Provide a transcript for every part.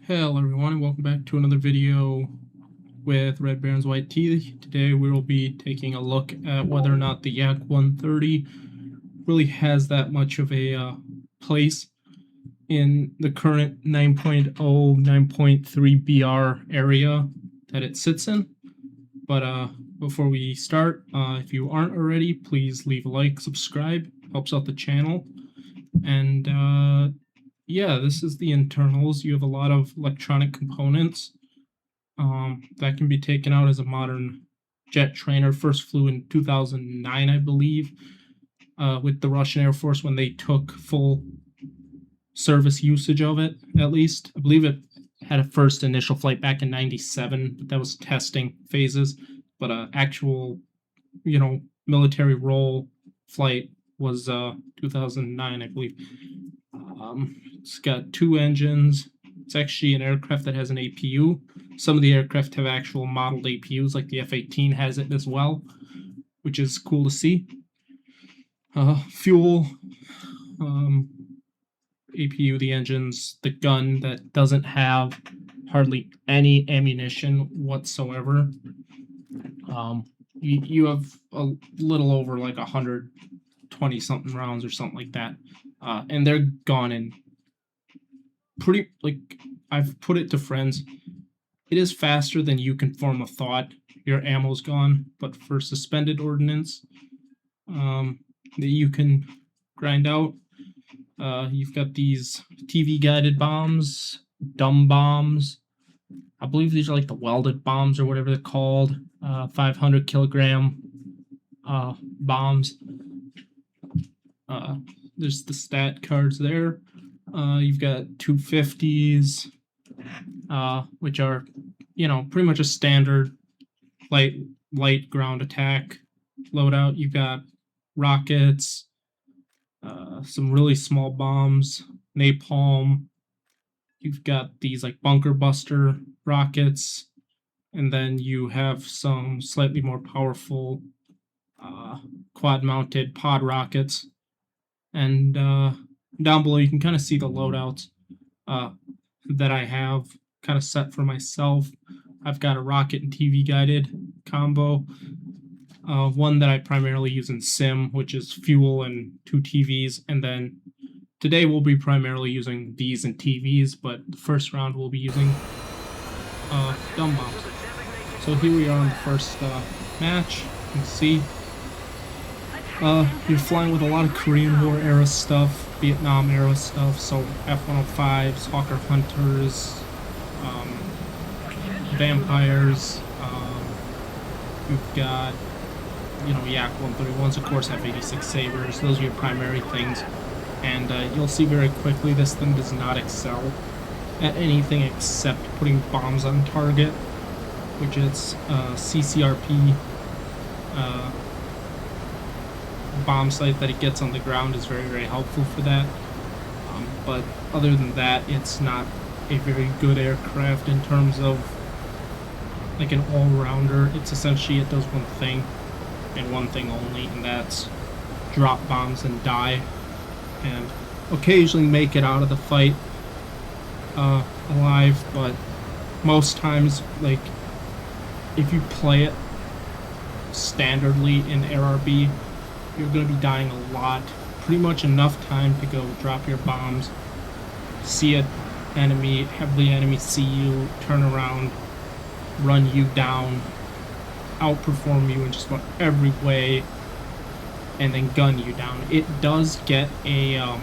Hello everyone and welcome back to another video with Red Baron's White Tea. Today we will be taking a look at whether or not the Yak 130 really has that much of a place in the current 9.0, 9.3 BR area that it sits in. But before we start, if you aren't already, please leave a like, subscribe, helps out the channel. And yeah, this is the internals. You have a lot of electronic components that can be taken out as a modern jet trainer. First flew in 2009, I believe, with the Russian Air Force when they took full service usage of it, at least. I believe it had a first initial flight back in 97, but that was testing phases. But actual, military role flight was 2009, I believe. It's got two engines. It's actually an aircraft that has an APU. Some of the aircraft have actual modeled APUs, like the F-18 has it as well, which is cool to see. Fuel, APU, the engines, the gun that doesn't have hardly any ammunition whatsoever. You have a little over like 120 something rounds or something like that, and they're gone in pretty, like, I've put it to friends, it is faster than you can form a thought. Your ammo's gone, but for suspended ordnance that you can grind out, you've got these TV guided bombs, dumb bombs. I believe these are like the welded bombs or whatever they're called. 500 kilogram bombs. There's the stat cards there. You've got 250s, which are, pretty much a standard light ground attack loadout. You've got rockets, some really small bombs, napalm. You've got these like bunker buster rockets, and then you have some slightly more powerful quad mounted pod rockets. And down below you can kind of see the loadouts that I have kind of set for myself. I've got a rocket and TV guided combo. One that I primarily use in sim, which is fuel and 2 TVs, and then today we'll be primarily using these and TVs, but the first round we'll be using dumb bombs. So here we are in the first match. You can see you're flying with a lot of Korean War era stuff, Vietnam era stuff, so F-105s, Hawker Hunters, Vampires, you've got, Yak 131s, of course, F-86 Sabres. Those are your primary things, and you'll see very quickly this thing does not excel at anything except putting bombs on target, which is CCRP bomb sight that it gets on the ground is very, very helpful for that. But other than that, it's not a very good aircraft in terms of like an all-rounder. It's essentially, it does one thing and one thing only, and that's drop bombs and die, and occasionally make it out of the fight alive. But most times, like, if you play it standardly in ARB, you're going to be dying a lot. Pretty much enough time to go drop your bombs, see an enemy, have the enemy see you, turn around, run you down, outperform you in just about every way, and then gun you down. It does get a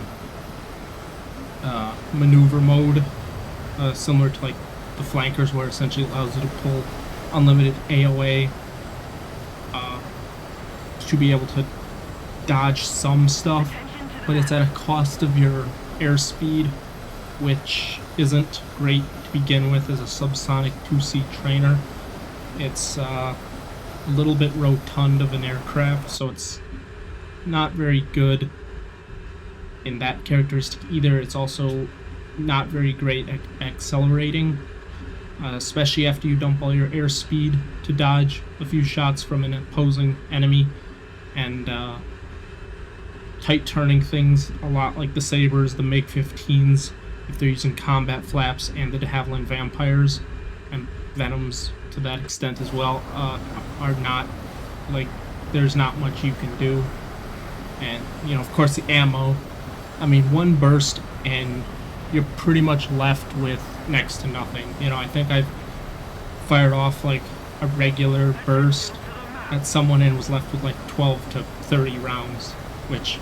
maneuver mode, similar to like the flankers, where it essentially allows you to pull unlimited AOA to be able to dodge some stuff, but it's at a cost of your airspeed, which isn't great to begin with as a subsonic 2-seat trainer. It's a little bit rotund of an aircraft, so it's not very good in that characteristic either. It's also not very great at accelerating, especially after you dump all your airspeed to dodge a few shots from an opposing enemy, and tight turning things a lot like the Sabres, the MiG-15s if they're using combat flaps and the de Havilland vampires and venoms to that extent as well, are not, like, there's not much you can do. And, you know, of course the ammo, I mean, one burst and you're pretty much left with next to nothing. You know, I think I've fired off like a regular burst at someone and was left with like 12 to 30 rounds, which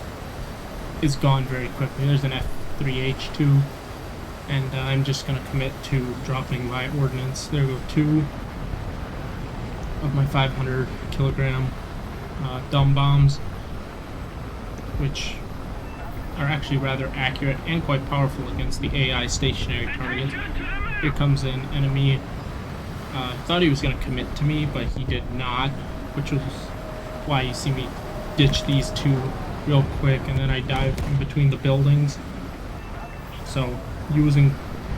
is gone very quickly. There's an F3H2, and I'm just gonna commit to dropping my ordnance. There go 2 of my 500 kilogram dumb bombs, which are actually rather accurate and quite powerful against the AI stationary target. Here comes an enemy. Thought he was going to commit to me, but he did not, which was why you see me ditch these 2 real quick, and then I dive in between the buildings. So using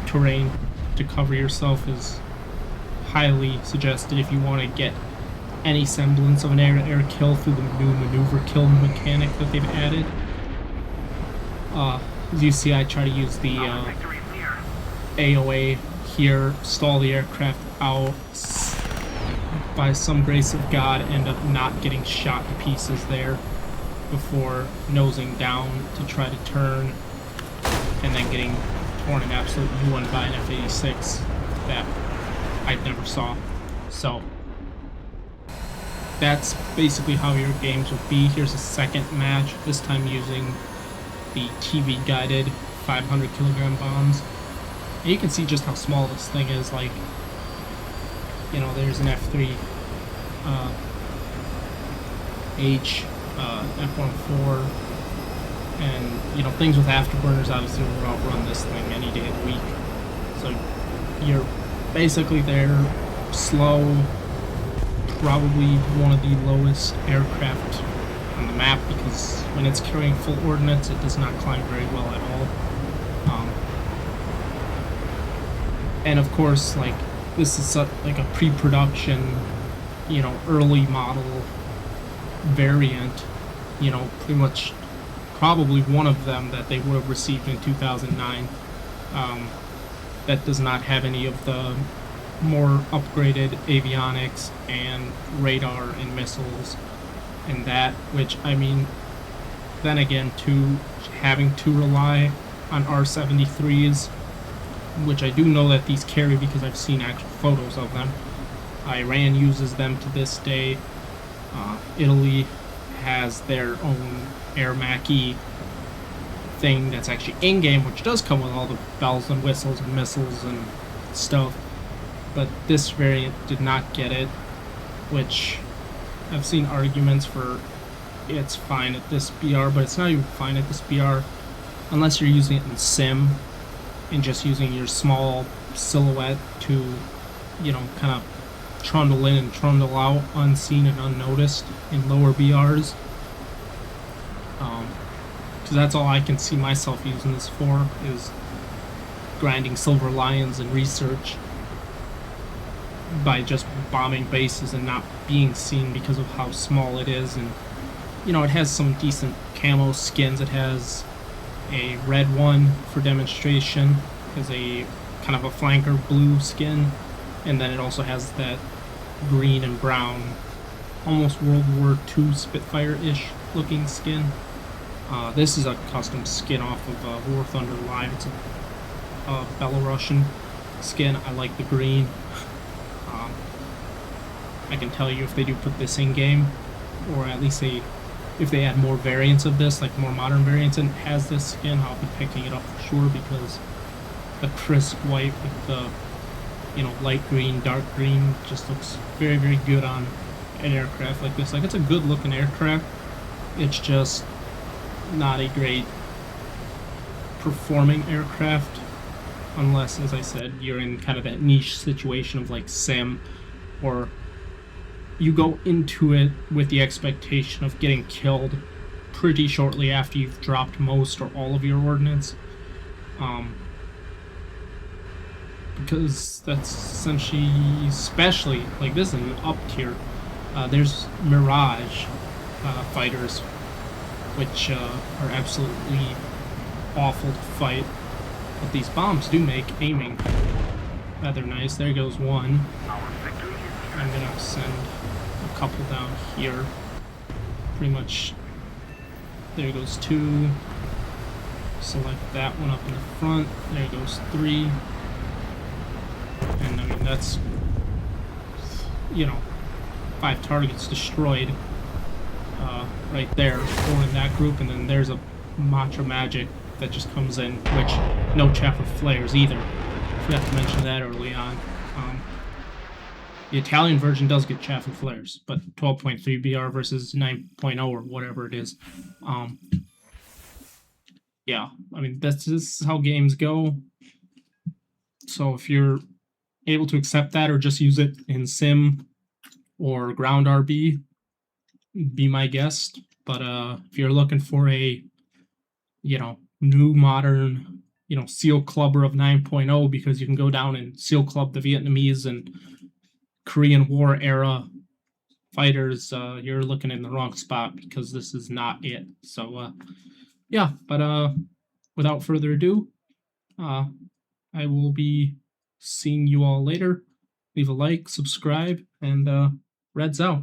terrain to cover yourself is highly suggested if you want to get any semblance of an air-to-air kill through the new maneuver kill mechanic that they've added. As you see, I try to use the AOA here, stall the aircraft out. By some grace of God, end up not getting shot to pieces there before nosing down to try to turn, and then getting torn an absolute new one by an F-86 that I never saw. So that's basically how your games would be. Here's a second match, this time using the TV guided 500 kilogram bombs. And you can see just how small this thing is. Like, you know, there's an F3 H, F-104, and, you know, things with afterburners obviously will outrun this thing any day of the week. So you're basically there, slow, probably one of the lowest aircraft on the map, because when it's carrying full ordnance, it does not climb very well at all. And of course, like, this is like a pre-production, you know, early model variant, you know, pretty much probably one of them that they would have received in 2009, that does not have any of the more upgraded avionics and radar and missiles and that, which, I mean, then again, having to rely on R-73s, which I do know that these carry because I've seen actual photos of them. Iran uses them to this day. Italy has their own Air Macchi thing that's actually in-game, which does come with all the bells and whistles and missiles and stuff. But this variant did not get it, which I've seen arguments for it's fine at this BR, but it's not even fine at this BR unless you're using it in sim and just using your small silhouette to, you know, kind of trundle in and trundle out unseen and unnoticed in lower BRs. Because that's all I can see myself using this for, is grinding silver lions and research by just bombing bases and not being seen because of how small it is. And, you know, it has some decent camo skins. It has a red one for demonstration, has a kind of a flanker blue skin, and then it also has that green and brown, almost World War II Spitfire-ish looking skin. This is a custom skin off of War Thunder Live. It's a Belarusian skin. I like the green. I can tell you if they do put this in game, or at least if they add more variants of this, like more modern variants, and has this skin, I'll be picking it up for sure, because the crisp white with the, you know, light green, dark green just looks very, very good on an aircraft like this. Like, it's a good looking aircraft. It's just not a great performing aircraft unless, as I said, you're in kind of that niche situation of like sim, or you go into it with the expectation of getting killed pretty shortly after you've dropped most or all of your ordnance, because that's essentially, especially like this is an up tier. There's Mirage fighters, which are absolutely awful to fight. But these bombs do make aiming rather nice. There goes one. I'm gonna send a couple down here. Pretty much. There goes two. Select that one up in the front. There goes three. And I mean, that's, you know, 5 targets destroyed right there, 4 in that group, and then there's a Macho Magic that just comes in, which no chaff of flares either. Forgot to mention that early on. The Italian version does get chaff and flares, but 12.3 BR versus 9.0 or whatever it is. Yeah, I mean, this is how games go. So if you're able to accept that or just use it in Sim or Ground RB, be my guest. But if you're looking for a, you know, new modern, you know, SEAL Clubber of 9.0, because you can go down and SEAL Club the Vietnamese and Korean War era fighters, you're looking in the wrong spot, because this is not it. So yeah, but without further ado, I will be seeing you all later. Leave a like, subscribe, and Reds out.